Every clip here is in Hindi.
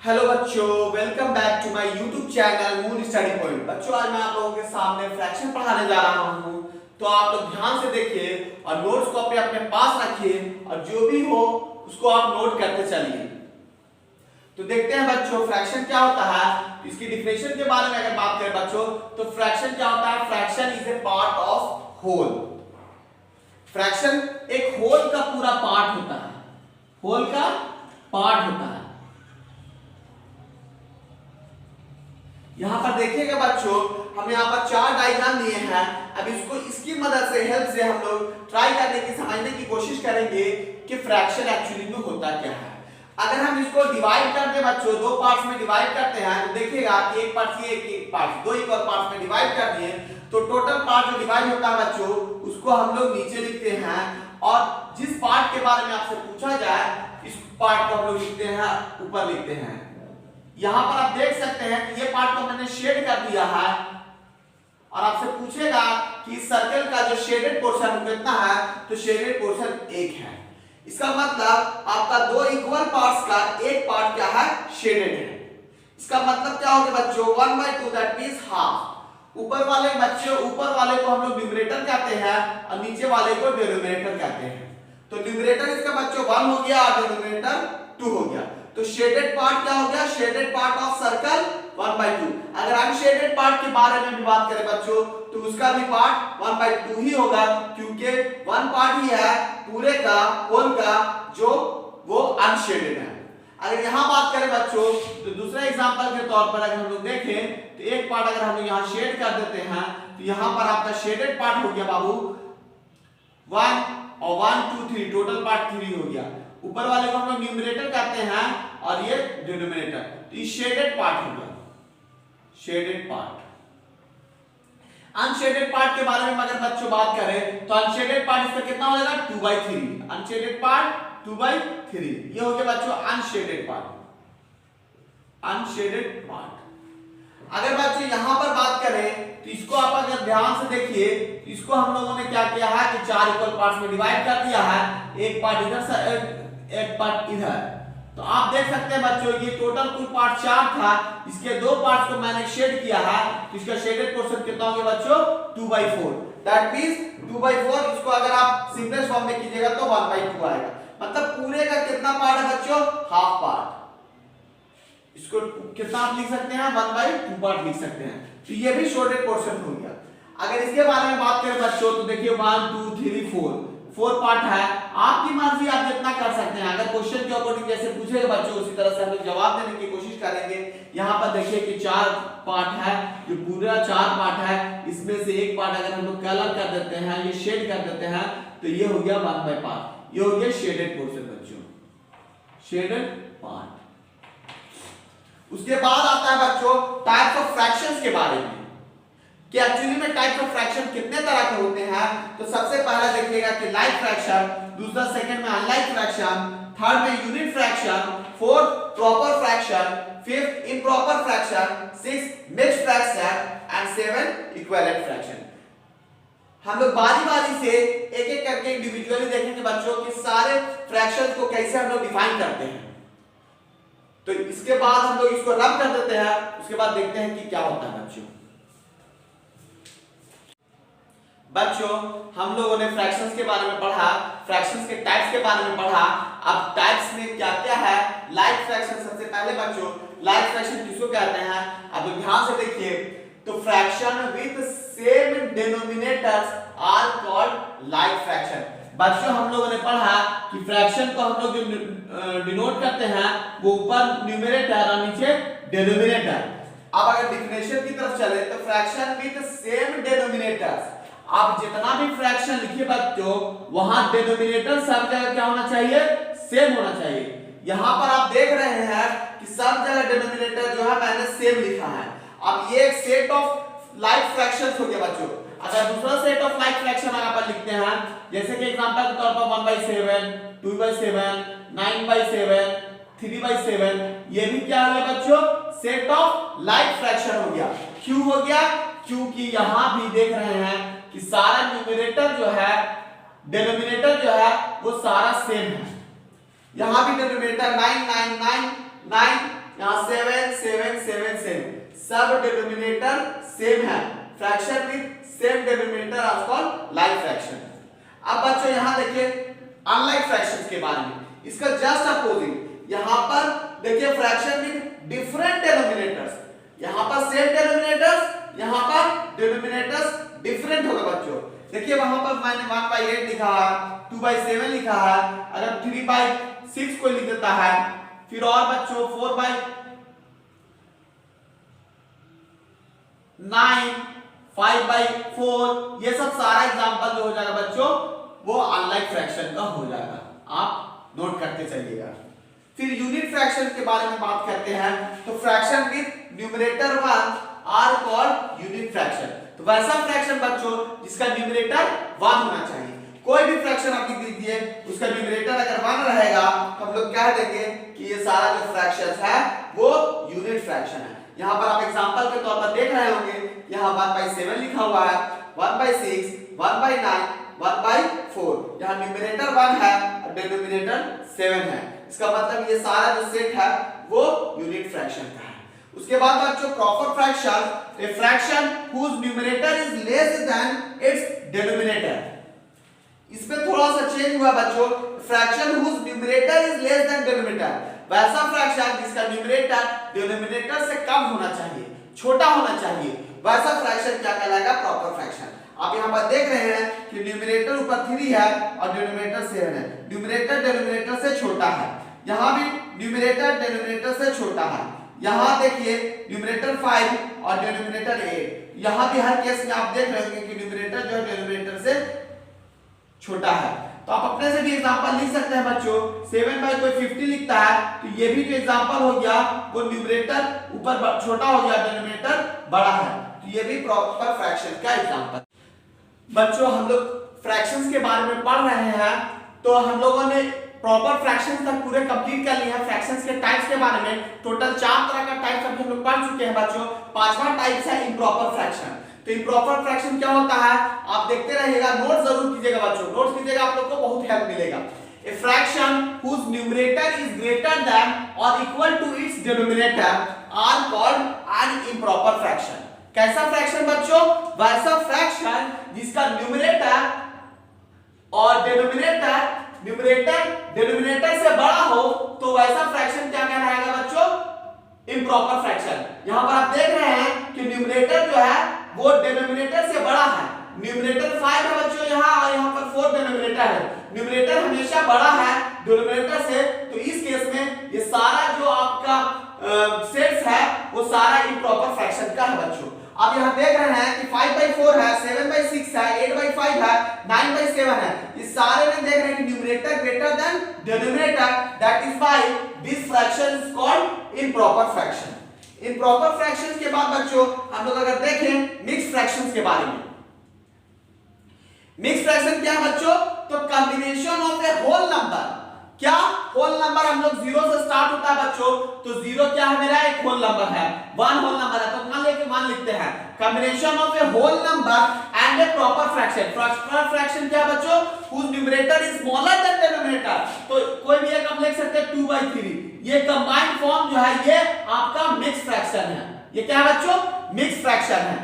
हेलो बच्चों, welcome back to my YouTube channel Moon Study Point. बच्चों, आज मैं आप लोगों के सामने फ्रैक्शन पढ़ाने जा रहा हूं, तो आप लोग ध्यान से देखिए और नोट्स को अपने पास रखिए और जो भी हो उसको आप नोट करते चलिए। तो देखते हैं बच्चों फ्रैक्शन क्या होता है। इसकी डिफिनेशन के बारे में अगर बात करें बच्चों, तो फ्रैक्शन क्या होता है? Fraction is a part of whole. Fraction एक होल का पूरा पार्ट होता है, होल का पार्ट होता है। यहां पर देखिएगा बच्चों, हम यहां पर चार डायग्राम लिए हैं। अब इसको इसकी मदद से हेल्प से हम लोग ट्राई करने की समझने की कोशिश करेंगे कि फ्रैक्शन एक्चुअली में होता क्या है। अगर हम इसको डिवाइड करते हैं बच्चों, दो पार्ट्स में डिवाइड करते हैं, तो देखिएगा कि एक पार्ट ये एक पार्ट, दो इक्वल पार्ट्स में डिवाइड कर दिए तो टोटल पार्ट जो डिवाइड होता है बच्चों, उसको हम लोग नीचे लिखते हैं और जिस पार्ट के बारे में आपसे पूछा जाए इस पार्ट को हम लोग लिखते हैं ऊपर लिखते हैं। यहां पर आप देख सकते हैं कि ये पार्ट को मैंने शेड कर दिया है और आपसे पूछेगा कि सर्कल का जो शेडेड पोर्शन कितना है, तो शेडेड पोर्शन 1 है। इसका मतलब आपका दो इक्वल पार्ट्स का एक पार्ट क्या है? शेडेड है। इसका मतलब क्या हो गया बच्चों? 1/2 दैट मींस हाफ। ऊपर वाले बच्चों, ऊपर वाले को हम लोग न्यूमरेटर कहते हैं और नीचे वाले को डिनोमिनेटर कहते हैं। तो न्यूमरेटर इसका बच्चों 1 हो गया और डिनोमिनेटर 2 हो गया। तो शेडेड पार्ट क्या हो गया? Shaded part of circle 1/2। अगर हम शेडेड पार्ट के बारे में भी बात करें बच्चों, तो उसका भी पार्ट 1/2 ही होगा, क्योंकि 1 पार्ट ही है पूरे का होल का जो वो अनशेडेड है। अगर यहां बात करें बच्चों, तो दूसरा एग्जांपल के तौर पर अगर हम लोग देखें, तो एक पार्ट अगर हम लोग यहां शेड कर देते हैं, तो यहां पर आपका शेडेड पार्ट हो गया बाबू 1 और 1 2 3, टोटल पार्ट 3 हो गया। ऊपर वाले को हम लोग न्यूमरेटर कहते हैं और ये डिनोमिनेटर, तो ये शेडेड पार्ट होगा, शेडेड पार्ट। अनशेडेड पार्ट के बारे में अगर बच्चों बात करें, तो अनशेडेड पार्ट इसका कितना हो जाएगा? 2/3। अनशेडेड पार्ट 2/3, ये हो गया बच्चों अनशेडेड पार्ट, अनशेडेड पार्ट। अगर बच्चों यहां पर बात करें, तो इसको आप अगर ध्यान से देखिए, तो इसको हम लोगों ने क्या किया है कि 4 इक्वल पार्ट्स में डिवाइड कर दिया है, एक पार्ट इधर से एक पार्ट इधर। तो आप देख सकते हैं बच्चों, ये टोटल कुल पार्ट 4 था, इसके दो पार्ट्स को मैंने शेड किया है, तो इसका शेडेड पोर्शन कितना हो गया बच्चों? 2/4। दैट मींस 2/4, इसको अगर आप सिंपलेस्ट फॉर्म में कीजिएगा तो 1/2 आएगा। मतलब पूरे का कितना पार्ट है बच्चों? Half part. इसको कितना आप लिख सकते हैं? 1/2 पार्ट लिख सकते हैं। तो ये भी शेडेड पोर्शन हो गया। अगर इसके बारे में बात करें बच्चों, तो देखिए 1 2 3 4 पार्ट है। आपकी मर्जी, आप जितना कर सकते हैं। अगर क्वेश्चन के अकॉर्डिंग जैसे पूछेगा बच्चों, उसी तरह से हम लोग जवाब देने की कोशिश करेंगे। यहाँ पर देखिए कि 4 पार्ट है, जो पूरा 4 पार्ट है, इसमें से एक पार्ट अगर हम लोग कलर कर देते हैं, ये शेड कर देते हैं, तो ये हो गया 1/5। ये हो गया शेडेड पोर्शन बच्चों, शेडेड पार्ट। उसके बाद आता है बच्चों टाइप्स ऑफ फ्रैक्शंस के बारे में, कि एक्चुअली में टाइप्स ऑफ फ्रैक्शन कितने तरह के होते हैं। तो सबसे पहला देखिएगा कि लाइक फ्रैक्शन, दूसरा सेकंड में अनलाइक फ्रैक्शन, थर्ड में unit fraction, fourth proper fraction, fifth improper fraction, sixth mixed fraction and seven equivalent fraction. हम लोग बारी-बारी से एक-एक करके इंडिविजुअली देखेंगे बच्चों कि सारे फ्रैक्शंस को कैसे हम लोग डिफाइन करते हैं। तो इसके बाद हम लोग इसको रब कर देते हैं, उसके बाद देखते हैं कि क्या होता है बच्चों। बच्चों, हम लोगों ने फ्रैक्शंस के बारे में पढ़ा, फ्रैक्शंस के टाइप्स के बारे में पढ़ा। अब टाइप्स में क्या-क्या है? लाइक फ्रैक्शन सबसे पहले बच्चों, लाइक फ्रैक्शन किसको कहते हैं? अब ध्यान से देखिए, तो fraction with same denominators are called like fraction. बच्चों, हम लोगों ने पढ़ा कि फ्रैक्शन को हम लोग जो डिनोट करते हैं वो ऊपर न्यूमरेटर और नीचे डिनोमिनेटर। अब अगर डेफिनेशन की तरफ चले, तो फ्रैक्शन विद सेम डिनोमिनेटर्स, आप जितना भी फ्रैक्शन लिखिए बच्चों, वहां डिनोमिनेटर सब जगह क्या होना चाहिए? सेम होना चाहिए। यहां पर आप देख रहे हैं कि सब जगह डिनोमिनेटर जो है मैंने सेम लिखा है। अब ये एक सेट ऑफ लाइक फ्रैक्शंस हो गया बच्चों। अगर दूसरा सेट ऑफ लाइक फ्रैक्शन यहां पर लिखते हैं, जैसे कि एग्जांपल के तौर पर 1/7, 2/7, 9/7, 3/7, ये भी क्या हो गया बच्चों? सेट ऑफ लाइक फ्रैक्शन हो गया। क्यों हो गया? क्योंकि यहां भी देख रहे हैं कि सारा न्यूमरेटर जो है, डिनोमिनेटर जो है वो सारा सेम है। यहां भी डिनोमिनेटर 9 9 9 9 यहाँ 7 7 7 7 सब डिनोमिनेटर सेम है, fraction with same denominator are called like fraction. अब बच्चों यहाँ देखिए अनलाइक फ्रैक्शंस के बारे में, इसका जस्ट अपोजिट। यहाँ पर देखिए फ्रैक्शन विद डिफरेंट डिनोमिनेटर्स, यहाँ पर सेम डिनोमिनेटर्स, यहाँ पर डिनोमिनेटर्स डिफरेंट होगा बच्चों। देखिए वहां पर मैंने 1/8 लिखा है, 2/7 लिखा है, अगर 3/6 कोई लिख देता है, फिर और बच्चों 4/9 5/4, ये सब सारा एग्जांपल जो हो जाएगा बच्चों वो अनलाइक फ्रैक्शन का हो जाएगा, आप नोट करते चलिएगा। फिर यूनिट फ्रैक्शन के बारे में बात करते हैं, तो fraction with numerator 1 are called unit fraction. तो वैसा फ्रैक्शन बच्चों जिसका न्यूमरेटर 1 होना चाहिए। कोई भी फ्रैक्शन आप लिख दीजिए, उसका न्यूमरेटर अगर 1 रहेगा तो हम लोग कह देंगे कि ये सारा जो फ्रैक्शन है वो यूनिट फ्रैक्शन है। यहाँ पर आप एग्जांपल के तौर पर देख रहे होंगे, यहाँ 1/7 लिखा हुआ है, 1/6, 1/9, 1/4, यहाँ न्यूमरेटर 1 है और डिनोमिनेटर 7 है, इसका मतलब ये सारा जो सेट है वो यूनिट फ्रैक्शन का है। उसके बाद बच्चों proper fraction, a fraction whose numerator is less than its denominator. इसमें थोड़ा सा चेंज हुआ बच्चों, fraction whose numerator is less than denominator, वैसा फ्रैक्शन जिसका न्यूमरेटर डिनोमिनेटर से कम होना चाहिए, छोटा होना चाहिए, वैसा फ्रैक्शन क्या कहलाएगा? Proper fraction. आप यहाँ पर देख रहे हैं कि न्यूमरेटर ऊपर 3 है और डिनोमिनेटर 7 है, न्यूमरेटर डिनोमिनेटर से छोटा है, यहाँ भी न्यूमरेटर डिनोमिनेटर से छोटा है, यहाँ देखिए न्यूमरेटर 5 और डिनोमिनेटर 8, यहाँ भी हर केस में आप देख रहे होंगे कि न्यूमरेटर जो है डिनोमिनेटर से छोटा है। तो आप अपने से भी एग्जांपल लिख सकते हैं बच्चों, 7/50 लिखता है तो ये भी जो एग्जांपल हो गया वो न्यूमरेटर ऊपर छोटा हो गया, डिनोमिनेटर बड़ा है, तो ये भी प्रॉपर फ्रैक्शन का एग्जांपल। बच्चों हम लोग फ्रैक्शंस के बारे में पढ़ रहे हैं, तो हम लोगों ने प्रॉपर फ्रैक्शंस तक पूरे कंप्लीट कर लिए हैं। फ्रैक्शंस के टाइप्स के बारे में टोटल 4 तरह का टाइप्स अभी हम लोग पढ़ चुके हैं बच्चों। 5वां टाइप है इम्प्रॉपर फ्रैक्शन। तो इम्प्रॉपर फ्रैक्शन क्या होता है आप देखते रहिएगा, नोट जरूर कीजिएगा बच्चों, नोट कीजिएगा, आप लोग को बहुत हेल्प मिलेगा। A fraction whose numerator is greater than or equal to its denominator are called an improper fraction। कैसा फ्रैक्शन बच्चों? वैसा फ्रैक्शन जिसका न्यूमरेटर और न्यूमरेटर डिनोमिनेटर से बड़ा हो, तो वैसा फ्रैक्शन क्या कहलाएगा बच्चों? Improper fraction. यहाँ पर आप देख रहे हैं कि न्यूमरेटर जो है वो डिनोमिनेटर से बड़ा है, न्यूमरेटर 5 है बच्चों यहाँ, और यहाँ पर 4 डिनोमिनेटर है, न्यूमरेटर हमेशा बड़ा है डिनोमिनेटर से, तो इस केस में ये सारा जो आपका सेट्स है वो सारा इम्प्रॉपर फ्रैक्शन का है बच्चों। आप यहाँ देख रहे हैं कि 5/4 है, 7/6 है, 8/5 है, 9/7 है, ये सारे में देख रहे हैं कि numerator greater than denominator, that is why this fraction is called improper fraction. Improper fractions के बाद बच्चों हम लोग अगर देखें मिक्स्ड फ्रैक्शंस के बारे में। मिक्स्ड फ्रैक्शन क्या है बच्चों? तो combination of a whole number. क्या होल नंबर हम लोग 0 से स्टार्ट होता है बच्चों, तो 0 क्या है मेरा? एक होल नंबर है, 1 होल नंबर है, तो मान लेके 1 लिखते हैं। Combination of a whole number and a proper fraction. Proper fraction क्या है बच्चों? whose numerator is smaller than denominator। तो कोई भी एक आप लिख सकते हैं 2/3, ये कंबाइंड फॉर्म जो है ये आपका मिक्स्ड फ्रैक्शन है। ये क्या है बच्चों? मिक्स्ड फ्रैक्शन है।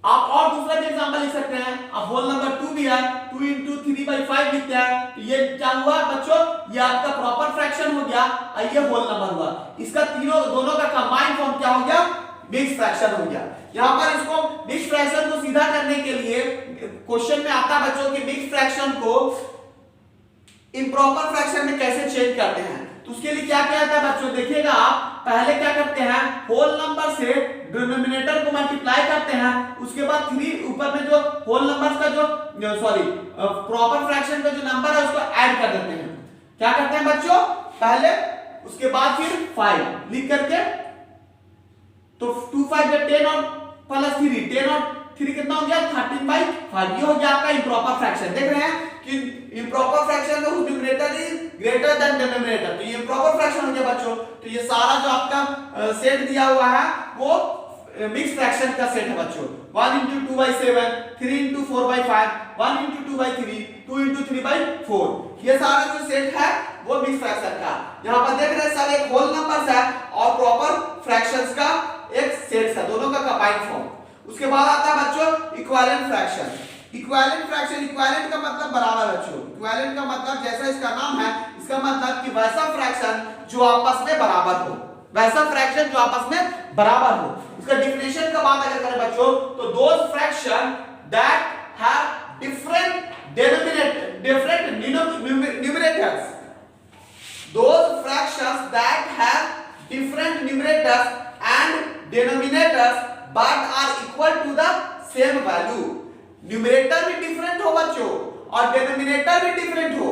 आप और दूसरा भी एग्जांपल लिख सकते हैं, अब होल नंबर 2 भी है, 2 × 3/5 लिखते हैं, तो ये क्या हुआ बच्चों? ये आपका प्रॉपर फ्रैक्शन हो गया और ये होल नंबर हुआ, इसका दोनों का कंबाइंड फॉर्म क्या हो गया? मिक्स्ड फ्रैक्शन हो गया। यहाँ पर इसको मिक्स्ड फ्रैक्शन को सीधा करने के लिए क्वेश्चन में आता है बच्चों कि मिक्स्ड फ्रैक्शन को इम्प्रॉपर फ्रैक्शन में कैसे चेंज करते हैं। तो उसके लिए क्या किया जाता है बच्चों? देखिएगा आप पहले क्या करते हैं, होल नंबर से डिनोमिनेटर को मल्टीप्लाई करते हैं, उसके बाद 3 ऊपर में जो होल नंबर्स का जो प्रॉपर फ्रैक्शन का जो नंबर है उसको ऐड कर देते हैं। क्या करते हैं बच्चों? पहले उसके बाद फिर 5 लिख करके, तो 2 5 10 और प्लस 3, 10 और 3 कितना हो गया? 13/5। ये हो गया आपका इम्प्रॉपर फ्रैक्शन। देख रहे हैं कि इम्प्रॉपर फ्रैक्शन में numerator is greater than denominator, तो ये इम्प्रॉपर फ्रैक्शन हो गया बच्चों। तो ये सारा जो आपका सेट दिया हुआ है वो मिक्स्ड फ्रैक्शन का सेट है बच्चों। 1 × 2/7, 3 × 4/5, 1 × 2/3, 2 × 3/4, ये सारा जो सेट है वो मिक्स्ड फ्रैक्शन का। यहाँ पर देख रहे हैं सब एक होल नंबर्स है और उसके बाद आता है बच्चों equivalent fraction. Equivalent fraction, equivalent का मतलब बराबर बच्चों, इक्विवेलेंट का मतलब जैसा इसका नाम है, इसका मतलब कि वैसा फ्रैक्शन जो आपस में बराबर हो, वैसा फ्रैक्शन जो आपस में बराबर हो। इसका डिफिनेशन का बात अगर करें बच्चों तो those fraction that have different numerators, those fractions that have different numerators and denominators but are equal to the same value। Numerator भी डिफरेंट हो बच्चों और डिनोमिनेटर भी डिफरेंट हो,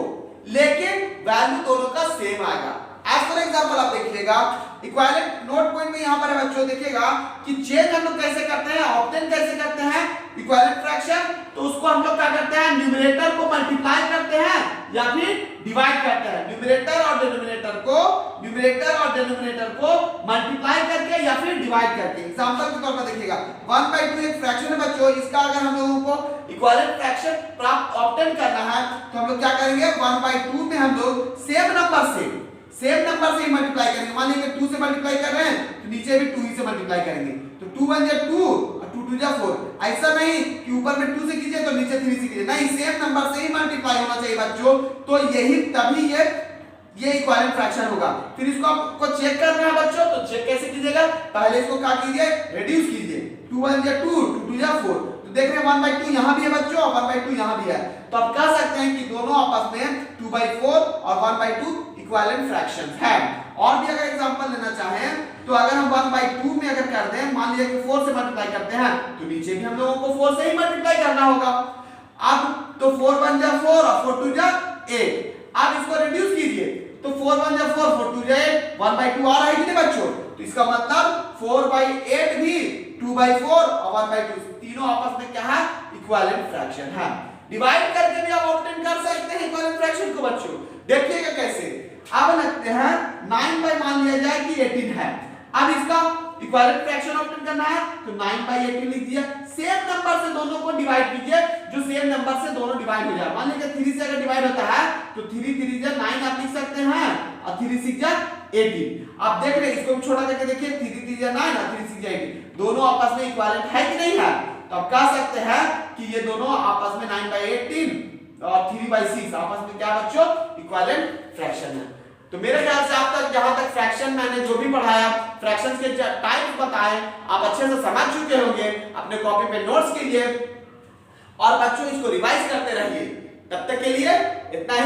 लेकिन वैल्यू दोनों का सेम आएगा। एज फॉर एग्जांपल आप देखिएगा इक्विवेलेंट नोट पॉइंट में यहां पर है बच्चों, देखिएगा कि चेंज हम लोग कैसे करते हैं, ऑब्टेन कैसे करते हैं इक्विवेलेंट फ्रैक्शन, तो उसको हम लोग क्या करते हैं, न्यूमरेटर को मल्टीप्लाई करते हैं या फिर डिवाइड करते हैं। न्यूमरेटर और डिनोमिनेटर को मल्टीप्लाई करके या फिर डिवाइड करके। एग्जांपल के तौर पर देखिएगा 1/2 एक फ्रैक्शन है बच्चों, इसका अगर हम लोगों को इक्विवेलेंट फ्रैक्शन प्राप्त ऑब्टेन करना है तो हम लोग क्या करेंगे, 1/2 में हम लोग सेम नंबर से ही मल्टीप्लाई करेंगे। मान लीजिए 2 से मल्टीप्लाई कर रहे हैं तो नीचे भी 2 ही से मल्टीप्लाई करेंगे, तो 2 1 जा 2 और 2 2 जा 4। ऐसा नहीं कि ऊपर में 2 से कीजिए तो नीचे 3 से कीजिए, नहीं, सेम नंबर से ही मल्टीप्लाई होना चाहिए बच्चों। तो यही तभी ये इक्विवेलेंट फ्रैक्शन होगा। फिर इसको आपको चेक करना है बच्चों, तो चेक कैसे कीजिएगा, पहले इसको क्या कीजिए, रेड्यूस कीजिए। 2 1 जा 2 2 2 जा 4, तो देख रहे हैं 1/2 यहां भी है बच्चों और 1/2 यहां भी है, तो आप कह सकते हैं कि दोनों आपस में 2/4 और 1/2 इक्विवेलेंट फ्रैक्शंस है। और भी अगर एग्जांपल लेना चाहें तो अगर हम 1/2 में अगर कर दें, मान लीजिए कि 4 से मल्टीप्लाई करते हैं तो नीचे भी हम लोगों को 4 से ही मल्टीप्लाई करना होगा। अब तो 4 1 जा 4 और 4 2 जा 8। अब इसको रिड्यूस कीजिए तो 4 1 जा 4 4 2 जा 8, 1/2 आ रहा है कि नहीं बच्चों, तो इसका मतलब 4/8 भी 2/4 और 1/2 तीनों आपस में क्या है, इक्विवेलेंट फ्रैक्शन है। डिवाइड करके भी आप ऑब्टेन कर सकते हैं इक्विवेलेंट फ्रैक्शन को बच्चों। देखिएगा कैसे, अब लगते हैं 9 बाय मान लिया जाए कि 18 है, अब इसका इक्विवेलेंट फ्रैक्शन ऑब्टेन करना है तो 9/18 लिख दिया। सेम नंबर से दोनों को डिवाइड कीजिए, जो सेम नंबर से दोनों डिवाइड हो जाए। मान लीजिए 3 से अगर डिवाइड होता है तो 3 3 जा 9 आप लिख सकते हैं और 3 6 जा 18। आप देख रहे हैं, इसको छोटा करके देखिए, 3 3 जा 9 और 3 6 जा 18, दोनों आपस में इक्विवेलेंट है कि नहीं है, तो आप कह सकते हैं कि ये दोनों आपस में 9/18 और 3/6 आपस में क्या बच्चों, इक्विवेलेंट फ्रैक्शन है। तो मेरे ख्याल से आप तक जहां तक फ्रैक्शन मैंने जो भी पढ़ाया, फ्रैक्शंस के टाइप्स बताए, आप अच्छे से समझ चुके होंगे। अपने कॉपी पे नोट्स कीजिए और बच्चों इसको रिवाइज करते रहिए। तब तक के लिए इतना ही।